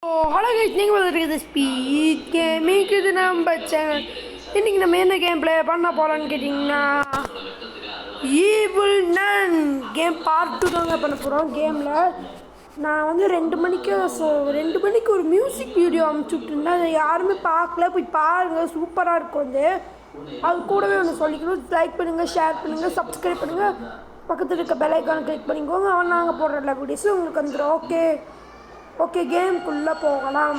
Hello guys, நீங்கள் பார்த்துருக்குது speed gaming. இது நம்ம சேனல். இன்றைக்கி நம்ம என்ன கேம் ப்ளே பண்ண போகிறோன்னு கேட்டிங்கன்னா ஈவில் நன் கேம் பார்ட் 2 தாங்க பண்ண போகிறோம். கேமில் நான் வந்து 2 மணிக்கு ஒரு மியூசிக் வீடியோ அனுப்பிச்சுட்ருந்தேன். அதை யாருமே பார்க்கல, போய் பாருங்கள், சூப்பராக இருக்கும். அது கூடவே ஒன்று சொல்லிக்கணும். லைக் பண்ணுங்கள், ஷேர் பண்ணுங்கள், சப்ஸ்கிரைப் பண்ணுங்கள், பக்கத்தில் இருக்க பெல் ஐக்கானை கிளிக் பண்ணிக்கோங்க. அவன் நாங்கள் போடுற எல்லா வீடியோஸும் உங்களுக்கு வந்துடும். ஓகே கேமுக்குள்ளே போகலாம்.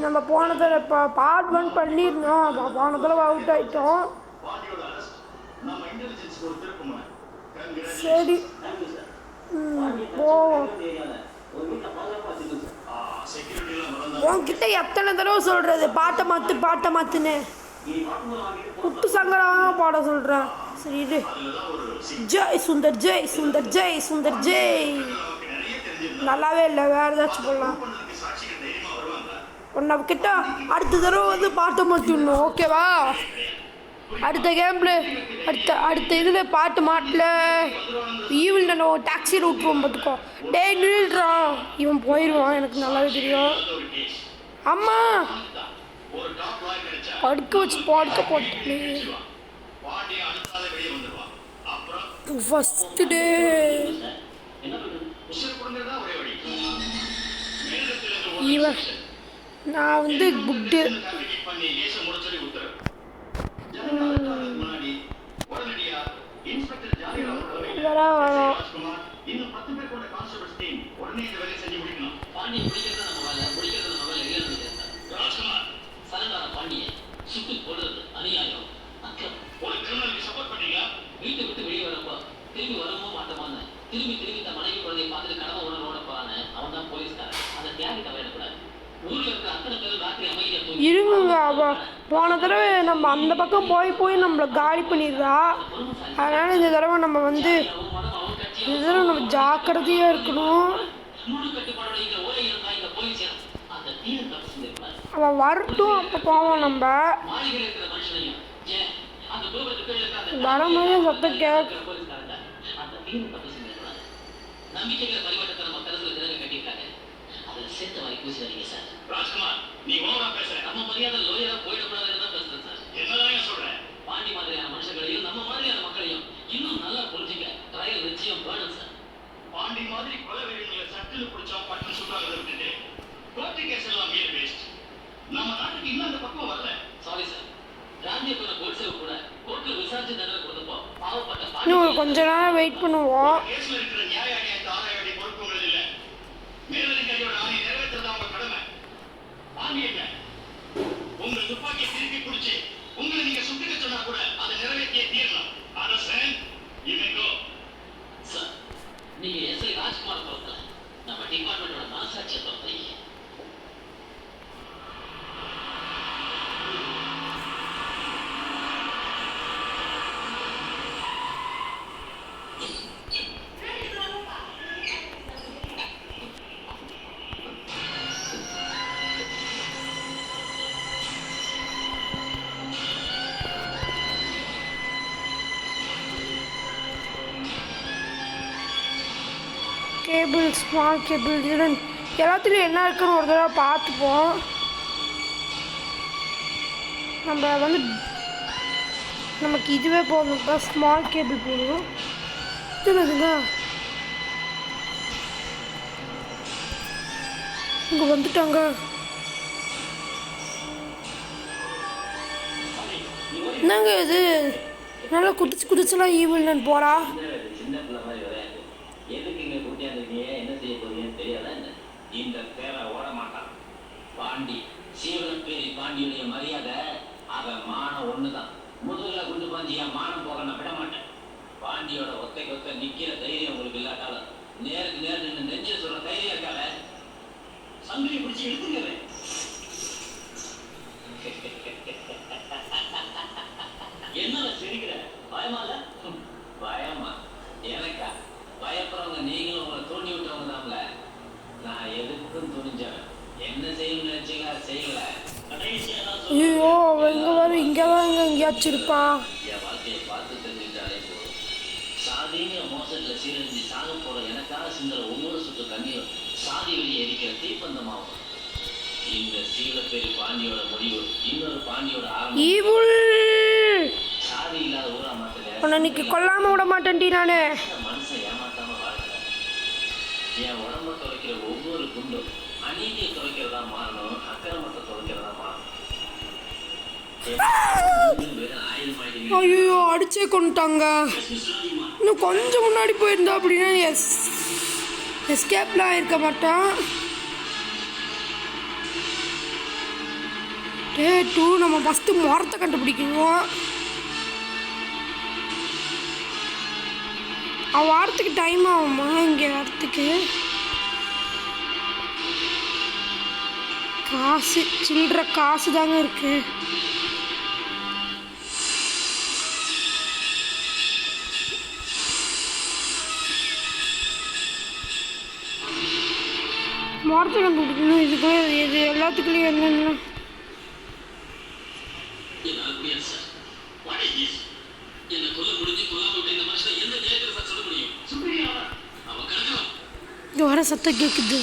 நம்ம போனதில் இப்போ பார்ட் 1 பண்ணியிருந்தோம். போனதில் அவுட் ஆகிட்டோம். சரி போவோம். உன்கிட்ட எத்தனை தடவை சொல்கிறது பாட்டை மாற்றுன்னு குட்டு சங்கரமாக பாட சொல்கிறேன். சரி இது ஜெய் சுந்தர் ஜெய் சுந்தர் ஜெய் சுந்தர் ஜெய் நல்லாவே இல்லை, வேறு ஏதாச்சும் போடலாம். நம்ம கிட்ட அடுத்த தடவை வந்து பாட்டை மாற்றிடணும், ஓகேவா? அடுத்த கேமில் அடுத்த இதில் பாட்டு மாட்டல ஈவில் நான் டாக்ஸியில் விட்டுருவோம். பார்த்துக்கோ. டேய் நில்றான், இவன் போயிடுவான், எனக்கு நல்லாவே தெரியும். அம்மா படுக்க போட்டேன். ஃபஸ்ட்டு டே இவன் நான் வந்து குட்டு வரோம். இருங்க, அவள் போன தடவை நம்ம அந்த பக்கம் போய் நம்மளை காலி பண்ணிடுறா. அதனால் இந்த தடவை நம்ம வந்து ஜாக்கிரதையாக இருக்கணும். அவள் வரட்டும், அப்போ போவோம். நம்ம வர மாதிரி சத்தம் கேட்க ராஜ்குமார், நீ ஓவரா பேசுற. நம்ம மரியாதை லோயரா போயிடக்கூடாதுன்னு தான் பேசுறேன் சார். என்னதான் சொல்றேன்? பாண்டி மாதிரியான மனுஷங்களையும் நம்ம மாதிரியான மக்களையும் இன்னும் நல்லா புரிஞ்சுக்க ட்ரையல் நிச்சயம் வேணும் சார். பாண்டி மாதிரி கொலைவெறிகளை சட்டில் பிடிச்சா பட்டு சொல்றாங்க விட்டுட்டு கோர்ட்டு கேஸ் எல்லாம் மீறி வேஸ்ட். நம்ம நாட்டுக்கு இன்னும் அந்த பக்கம் வரல. Sorry sir. காந்திய போன கோல்சேவ கூட கோர்ட்ல விசாரிச்சு தண்டனை கொடுத்தப்போ பாவப்பட்ட இன்னும் கொஞ்ச நேரம் வெயிட் பண்ணுவோம். கேஸ்ல இருக்கிற நியாய அநியாயத்தை ஆராய வேண்டிய பொறுப்பு உங்களுக்கு இல்லை. மேலதிகாரியோட ஆணை நிறைவேற்றுறது அவங்க கடமை. உங்க துப்பாக்கியை திருப்பி பிடிச்சு உங்களை நீங்க சுட்டுக்க சொன்னா கூட அதை நிறைவேற்றியே தீரணும். சார், நீங்க எஸ்ஐ ராஜ்குமார் பொறுத்தல நம்ம டிபார்ட்மெண்டோட மனசாட்சியை பொறுத்தீங்க. கேபிள், ஸ்மால் கேபிள், இதுடன் எல்லாத்துலேயும் என்ன இருக்குன்னு ஒரு தடவை பார்த்துப்போம். நம்ம வந்து நமக்கு இதுவே போதும், ஸ்மால் கேபிள் போதும். இதுங்க இங்கே வந்துட்டாங்க. என்னங்க இது நல்லா குடிச்சுலாம் ஈவில் நான் போகிறா. என்ன செய்ய போறீங்கன்னு தெரியாத இந்த பேரை ஓட மாட்டான். பாண்டி சீவன பேரி பாண்டியுடைய மரியாதை அவன் மானம் ஒண்ணுதான். முதல்ல குண்டு பாஞ்சி என் மானம் போக நான் விட மாட்டேன். பாண்டியோட ஒத்தை நிக்கிற தைரியம் உங்களுக்கு இல்லாட்டாலும் நேருக்கு நேர் நின்று நெஞ்ச சொல்ற தைரியம் இருக்கால. சங்கிலி பிடிச்சி எடுத்துக்கிறேன். என்ன சிரிக்கிற? பயமா இல்ல? பயமா எனக்கா? பயப்படுறவங்க நீங்களும் உங்களை தோண்டி விட்டுறவங்க தான்ல. நான் எதுக்கும் துணிஞ்சவன். என்ன செய்யணும்னு நினைச்சீங்க செய்யல. ஐயோ, எங்க வேற இங்கதான் எங்கேயாச்சும் இருப்பான். என் வாழ்க்கையை பார்த்து தெரிஞ்சுட்டாலே போதும். சாதிங்கிற மோசத்துல சீரழிஞ்சு சாக போற எனக்காக சிந்துற ஒவ்வொரு சுற்று தண்ணீரும் சாக பாதி வெளியே எரிக்கிற தீப்பந்தமாகும். இந்த சீலப்பேரி பாண்டியோட முடிவு இன்னொரு பாண்டியோட ஈவுள் சாதி இல்லாத ஊரா மாத்தல. உன்னை இன்னைக்கு கொல்லாம விட மாட்டேன்டி நானு. மனுஷன் ஏமாத்தாம வாழ்க்கை. என் உடம்ப துவைக்கிற ஒவ்வொரு குண்டும் அநீதியை துவைக்கிறதா மாறணும், அக்கிரமத்தை துவைக்கிறதா மாறணும். ஐயோ அடிச்சே கொண்டுட்டாங்க. இன்னும் கொஞ்சம் முன்னாடி போயிருந்தா அப்படின்னா எஸ்கேப்லாம் ஆயிருக்க மாட்டான். டே 2 நம்ம ஃபஸ்ட்டு மரத்தை கண்டுபிடிக்கணும். அவன் வாரத்துக்கு டைம் ஆகுமா இங்கே வரத்துக்கு? காசு சில்லற காசு தாங்க இருக்கு. மரத்தை கண்டுபிடிக்கணும். இதுக்குள்ளே இது எல்லாத்துக்குள்ளேயும் என்னென்ன இங்கே வர சத்தம் கேட்குது.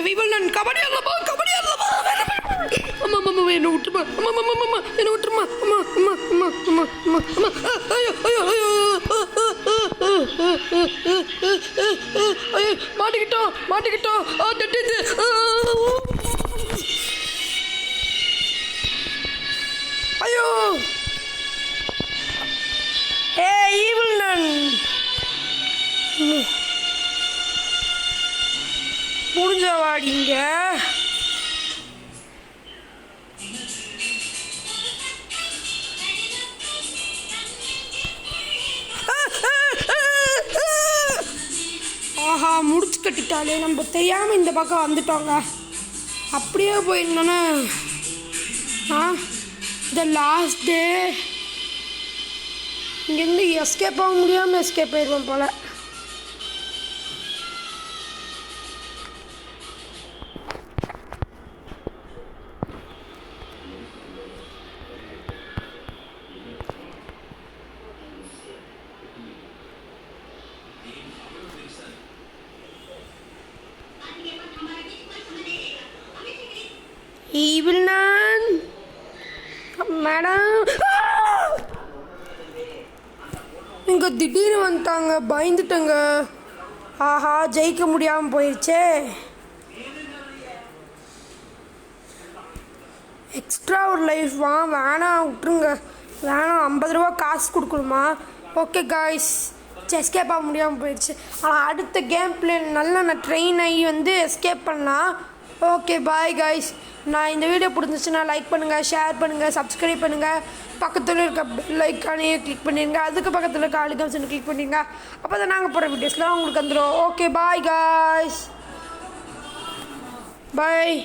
வீவல் கபடி ஆடலாமா, கபடி ஆடலாமா? அம்மா அம்மா என்ன விட்டுருமா, அம்மா அம்மா அம்மா என்ன விட்டுருமா, அம்மா அம்மா அம்மா அம்மா அம்மா அம்மா ஐயோ ஐயோ ஐயோ ஐயோ மாட்டிக்கிட்டோம் மாட்டிக்கிட்டோம். தட்டிது. ஐயோ ஏ ஈவில் நான் முடிஞ்ச வாடிங்க. ஆஹா முடிச்சு கட்டிட்டாலே. நம்ம தெரியாமல் இந்த பக்கம் வந்துட்டோங்க. அப்படியே போயிருந்தோன்னா த லாஸ்ட் டே இங்கேருந்து எஸ்கேப் ஆக முடியாமல் எஸ்கேப் ஆயிடுவோம் போல். ஈவில் நான் மேடம் இங்கே திடீர்னு வந்துட்டாங்க. பயந்துட்டேங்க. ஆஹா ஜெயிக்க முடியாமல் போயிடுச்சே. எக்ஸ்ட்ரா ஒரு லைஃப் வேணாம் விட்டுருங்க. வேணாம் 50 ரூபா காசு கொடுக்கணுமா? ஓகே காய்ஸ் எஸ்கேப் ஆக முடியாமல் போயிடுச்சு. ஆனால் அடுத்த கேம் பிளே நல்லா நான் ட்ரெயின் ஆகி வந்து எஸ்கேப் பண்ணலாம். Okay bye guys. நான் இந்த வீடியோ பிடிச்சிச்சுன்னா லைக் பண்ணுங்கள், ஷேர் பண்ணுங்கள், சப்ஸ்கிரைப் பண்ணுங்கள். பக்கத்தில் இருக்க லைக்கானே கிளிக் பண்ணிடுங்க. அதுக்கு பக்கத்தில் இருக்க ஆளுகம்ஸ் கிளிக் பண்ணிடுங்க. அப்போ தான் நாங்கள் போகிற வீடியோஸ்லாம் உங்களுக்கு வந்துடும். Okay bye guys. பாய்.